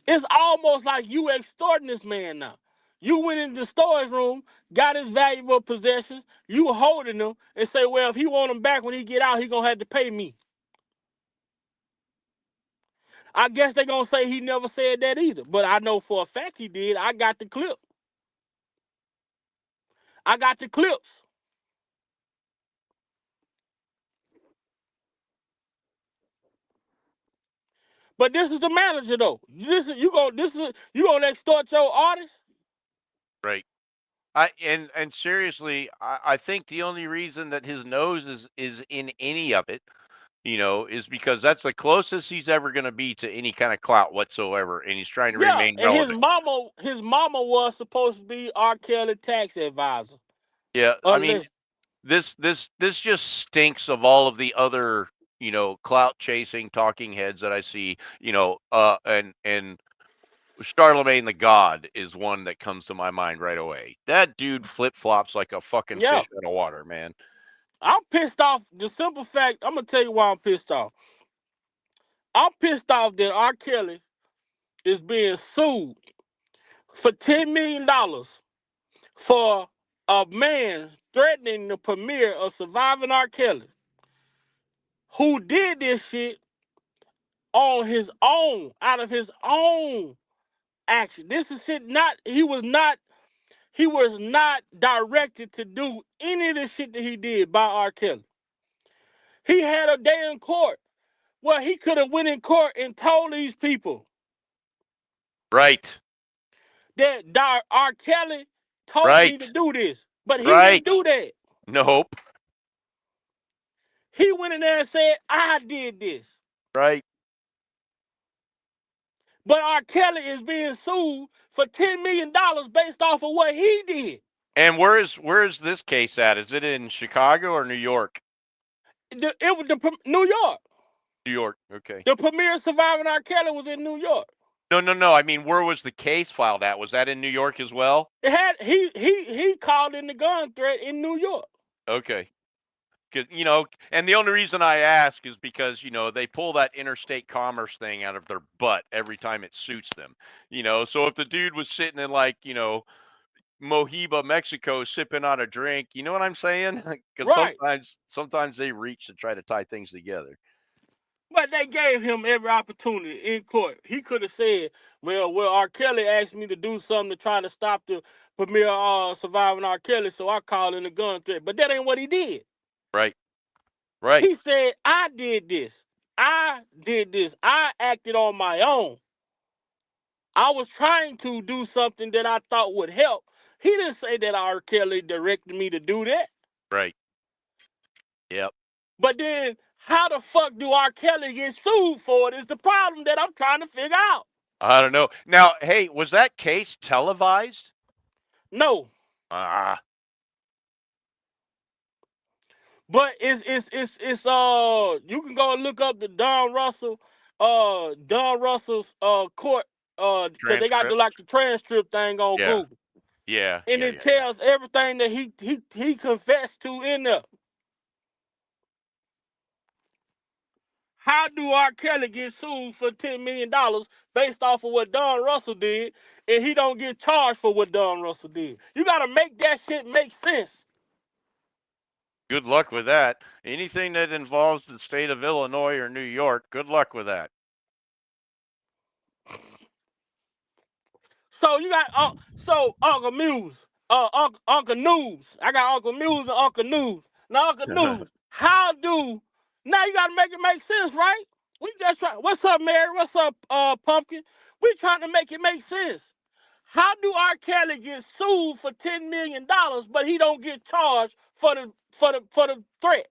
It's almost like you extorting this man now. You went into the storage room, got his valuable possessions, you holding them, and say, well, if he want them back when he get out, he gonna have to pay me. I guess they gonna say he never said that either. But I know for a fact he did. I got the clip. I got the clips. But this is the manager though. You gonna extort your artist? Right. And seriously, I think the only reason that his nose is in any of it, is because that's the closest he's ever going to be to any kind of clout whatsoever, and he's trying to Yeah, remain and relevant. his mama was supposed to be R. Kelly tax advisor. Yeah, I mean, Unless this just stinks of all of the other, clout chasing talking heads that I see, and Charlemagne the God is one that comes to my mind right away. That dude flip flops like a fucking yeah, fish out of water, man. I'm pissed off. The simple fact, I'm gonna tell you why I'm pissed off. I'm pissed off that R. Kelly is being sued for $10 million for a man threatening the premiere of Surviving R. Kelly, who did this shit on his own, out of his own action. This is shit not he was not directed to do any of the shit that he did by R. Kelly. He had a day in court where he could have went in court and told these people Right. that R. Kelly told me to Right. do this, but he didn't Right. do that. Nope. He went in there and said, I did this. Right. But R. Kelly is being sued for $10 million based off of what he did. And where is this case at? Is it in Chicago or New York? It was New York. New York. Okay. The premiere of Surviving R. Kelly was in New York. No, no, no. I mean, where was the case filed at? Was that in New York as well? It had he called in the gun threat in New York. Okay. And the only reason I ask is because, they pull that interstate commerce thing out of their butt every time it suits them. So if the dude was sitting in like, Mohiba, Mexico, sipping on a drink, you know what I'm saying? Because Right. sometimes they reach to try to tie things together. But they gave him every opportunity in court. He could have said, well, R. Kelly asked me to do something to try to stop the premiere Surviving R. Kelly, so I called in a gun threat. But that ain't what he did. Right. Right. He said, I did this. I did this. I acted on my own. I was trying to do something that I thought would help. He didn't say that R. Kelly directed me to do that. Right. Yep. But then, how the fuck do R. Kelly get sued for it is the problem that I'm trying to figure out. I don't know. Now, hey, was that case televised? No, Ah, but you can go and look up the Don Russell's court because they got the transcripts. like the transcript thing on Yeah, Google, yeah, and yeah, it yeah, yeah. tells everything that he confessed to in there. How do R. Kelly get sued for $10 million based off of what Don Russell did, and he don't get charged for what Don Russell did? You gotta make that shit make sense. Good luck with that. Anything that involves the state of Illinois or New York, good luck with that. So you got Uncle Muse, Uncle News. I got Uncle Muse and Uncle News. Now Uncle News, how do now you gotta make it make sense, right? We just try. What's up, Mary? What's up, Pumpkin? We trying to make it make sense. How do R. Kelly get sued for $10 million, but he don't get charged for the threat?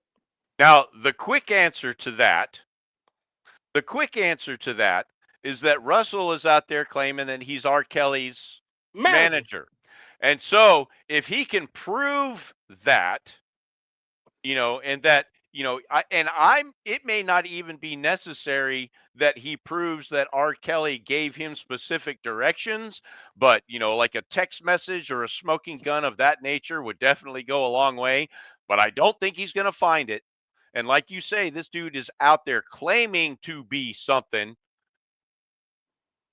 Now, the quick answer to that is that Russell is out there claiming that he's R. Kelly's Manager. manager. And so, if he can prove that, and that, it may not even be necessary that he proves that R. Kelly gave him specific directions, but, like a text message or a smoking gun of that nature would definitely go a long way. But I don't think he's going to find it. And like you say, this dude is out there claiming to be something,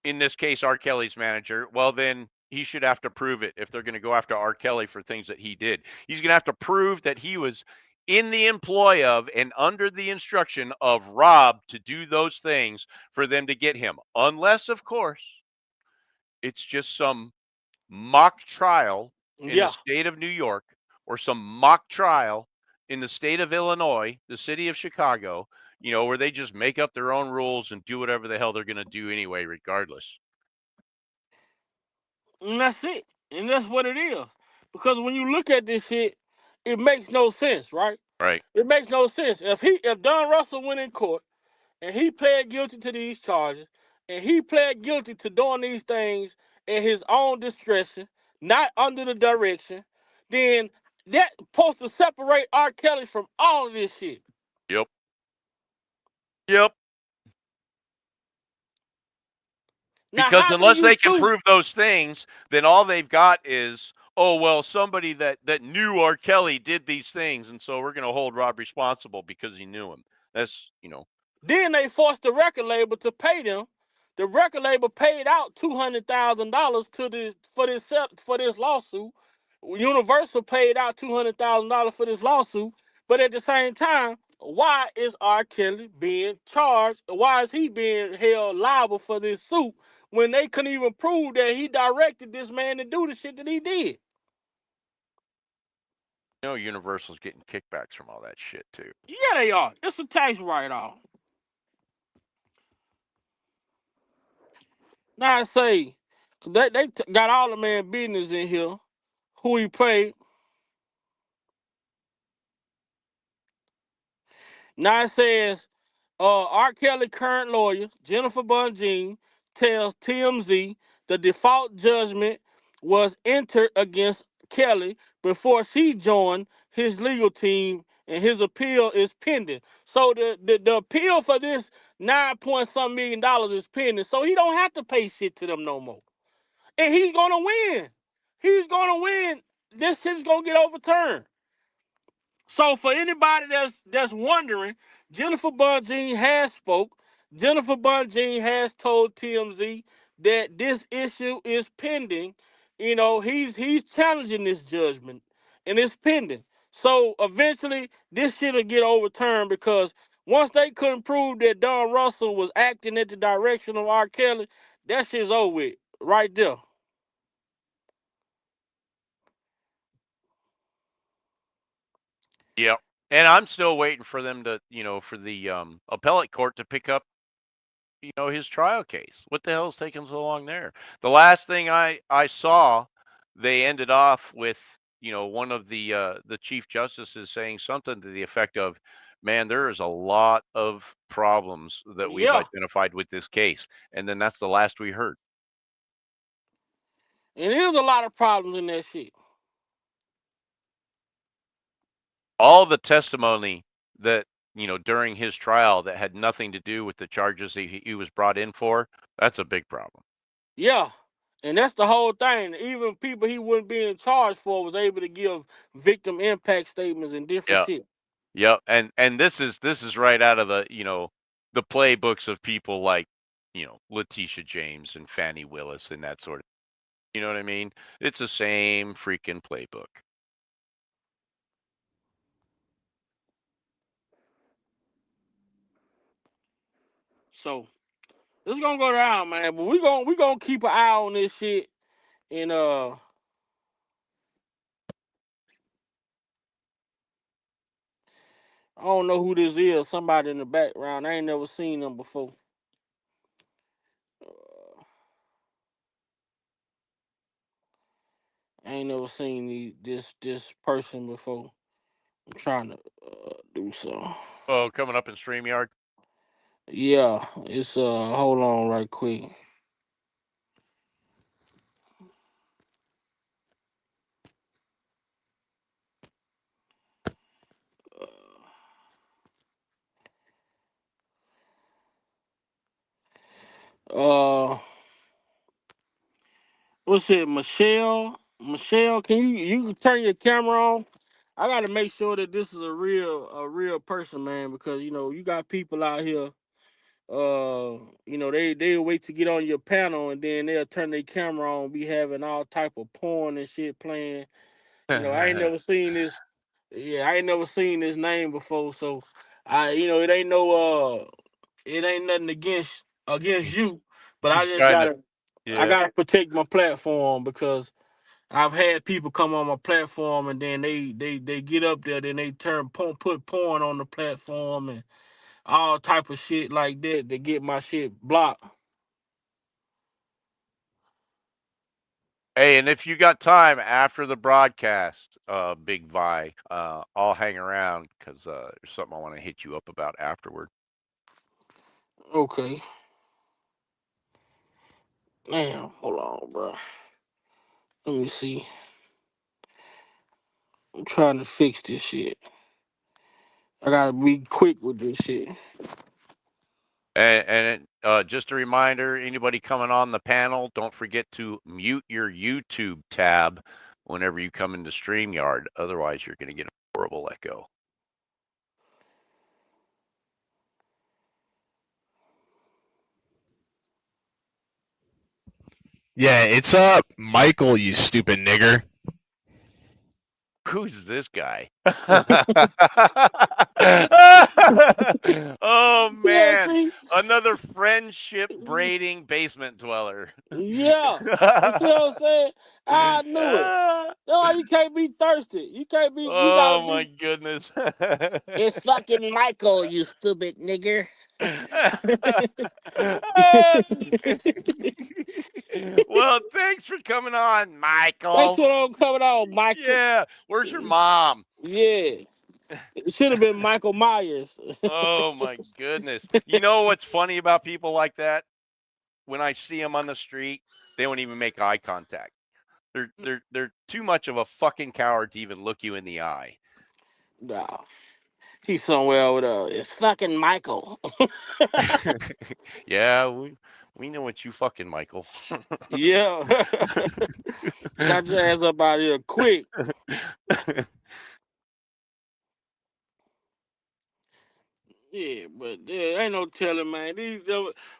in this case, R. Kelly's manager. Well, then he should have to prove it if they're going to go after R. Kelly for things that he did. He's going to have to prove that he was in the employ of and under the instruction of Rob to do those things for them to get him. Unless, of course, it's just some mock trial in the Yeah. state of New York or some mock trial in the state of Illinois, the city of Chicago, where they just make up their own rules and do whatever the hell they're going to do anyway, regardless. And that's it. And that's what it is. Because when you look at this shit, it makes no sense, right? Right. It makes no sense. If Don Russell went in court and he pled guilty to these charges, and he pled guilty to doing these things in his own discretion, not under the direction, then that supposed to separate R. Kelly from all of this shit. Yep. Yep. Now, Because how do unless you they can sue? prove those things, then all they've got is, oh well, somebody that knew R. Kelly did these things, and so we're going to hold Rob responsible because he knew him. That's. Then they forced the record label to pay them. The record label paid out $200,000 to this for this lawsuit. Universal paid out $200,000 for this lawsuit. But at the same time, why is R. Kelly being charged? Why is he being held liable for this suit when they couldn't even prove that he directed this man to do the shit that he did? Universal's getting kickbacks from all that shit too. Yeah, they are. It's a tax write-off. Now I say, they got all the man business in here. Who he paid. Now it says, R. Kelly current lawyer, Jennifer Bunjean, tells TMZ the default judgment was entered against Kelly before she joined his legal team and his appeal is pending. So the appeal for this 9 point some million is pending. So he don't have to pay shit to them no more. And he's gonna win. He's gonna win. This shit's gonna get overturned. So for anybody that's wondering, Jennifer Bunjean has spoke. Jennifer Bunjean has told TMZ that this issue is pending. He's challenging this judgment, and it's pending. So eventually, this shit'll get overturned because once they couldn't prove that Don Russell was acting at the direction of R. Kelly, that shit's over with right there. Yep. And I'm still waiting for them to, for the appellate court to pick up, his trial case. What the hell is taking so long there? The last thing I saw, they ended off with, one of the chief justices saying something to the effect of, man, there is a lot of problems that we've Yeah, identified with this case, and then that's the last we heard. and there's a lot of problems in that shit. All the testimony that, during his trial that had nothing to do with the charges he was brought in for, that's a big problem. Yeah. And that's the whole thing. Even people he wasn't being charged for was able to give victim impact statements and different Yeah. shit. Yep. And this is right out of the playbooks of people like, Letitia James and Fannie Willis and that sort of, you know what I mean? It's the same freaking playbook. So it's gonna go down, man. But we gonna keep an eye on this shit. And I don't know who this is. Somebody in the background. I ain't never seen them before. Uh, I ain't never seen this person before. I'm trying to do something. Oh, coming up in StreamYard. Yeah, it's hold on right quick. Uh what's it, Michelle? Michelle, can you turn your camera on? I gotta make sure that this is a real person, man, because you got people out here. They'll wait to get on your panel and then they'll turn their camera on, be having all type of porn and shit playing. I ain't never seen this. Yeah, I ain't never seen this name before, so it ain't it ain't nothing against you, but I He's just trying to, I yeah. gotta protect my platform because I've had people come on my platform and then they get up there, then they put porn on the platform and all type of shit like that to get my shit blocked. Hey, and if you got time after the broadcast, Big Vi, I'll hang around because there's something I want to hit you up about afterward. Okay, damn, hold on, bro. Let me see. I'm trying to fix this shit. I gotta be quick with this shit. And just a reminder, anybody coming on the panel, don't forget to mute your YouTube tab whenever you come into StreamYard. Otherwise, you're going to get a horrible echo. Yeah, it's Michael, you stupid nigger. Who's this guy? Oh Yeah, man, see, another friendship braiding basement dweller. yeah. You see what I'm saying? I knew it. No, you can't be thirsty. You can't be. You gotta Oh my be. goodness. It's fucking Michael, you stupid nigger. Well, thanks for coming on, That's Michael. what I'm coming on, Michael. Yeah, where's your mom? Yeah, it should have been Michael Myers. Oh my goodness. You know what's funny about people like that? When I see them on the street, they won't even make eye contact. They're too much of a fucking coward to even look you in the eye. No, he's somewhere over there. It's fucking Michael. Yeah, we know what you fucking Michael. Yeah, got your ass up out of here quick. Yeah, but there ain't no telling, man.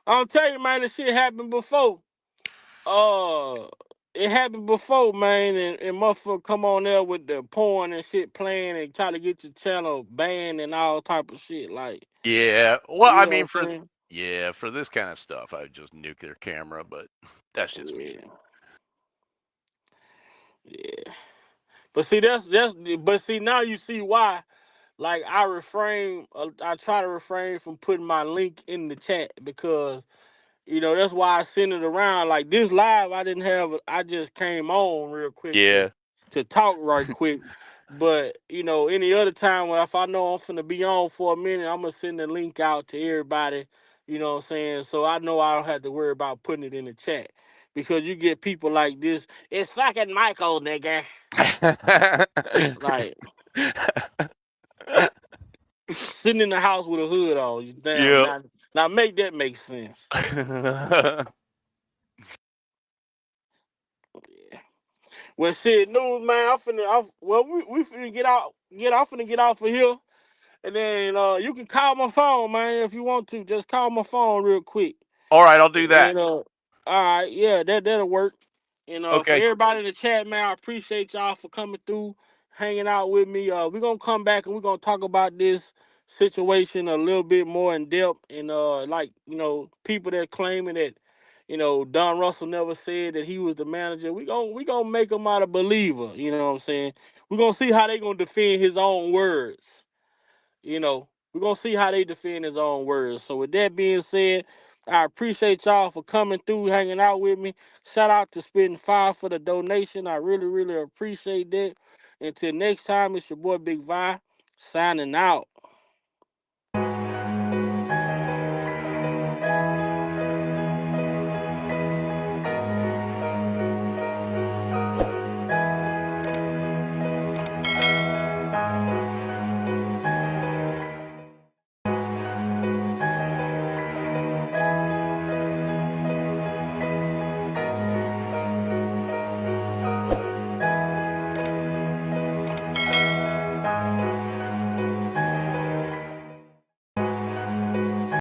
I'll tell you, man, this shit happened before. Uh, it happened before, man, and motherfucker come on there with the porn and shit playing and try to get your channel banned and all type of shit. Like, Yeah. Well, you I know what mean I'm for saying? yeah, for this kind of stuff, I would just nuke their camera, but that's just me. Yeah, yeah. But see, but see now you see why. Like I try to refrain from putting my link in the chat because that's why I send it around. Like this live, I didn't have. I just came on real quick to Yeah. to talk right quick. But any other time when if I know I'm finna be on for a minute, I'm gonna send the link out to everybody. You know what I'm saying? So I know I don't have to worry about putting it in the chat because you get people like this. It's fucking Michael, nigga. Like sitting in the house with a hood on. You damn Yeah. now make that make sense. Yeah. Well, shit, news man. We finna get off of here. And then you can call my phone, man, if you want to. Just call my phone real quick. All right, I'll do that. And all right, yeah, that'll work. And for Okay. everybody in the chat, man, I appreciate y'all for coming through, hanging out with me. We're gonna come back and we're gonna talk about this situation a little bit more in depth. And like, people that claiming that, Don Russell never said that he was the manager. We gonna make him out a believer, you know what I'm saying? We're gonna see how they gonna defend his own words. We're gonna see how they defend his own words. So with that being said, I appreciate y'all for coming through, hanging out with me. Shout out to Spitting Five for the donation. I really, really appreciate that. Until next time, it's your boy Big Vi signing out.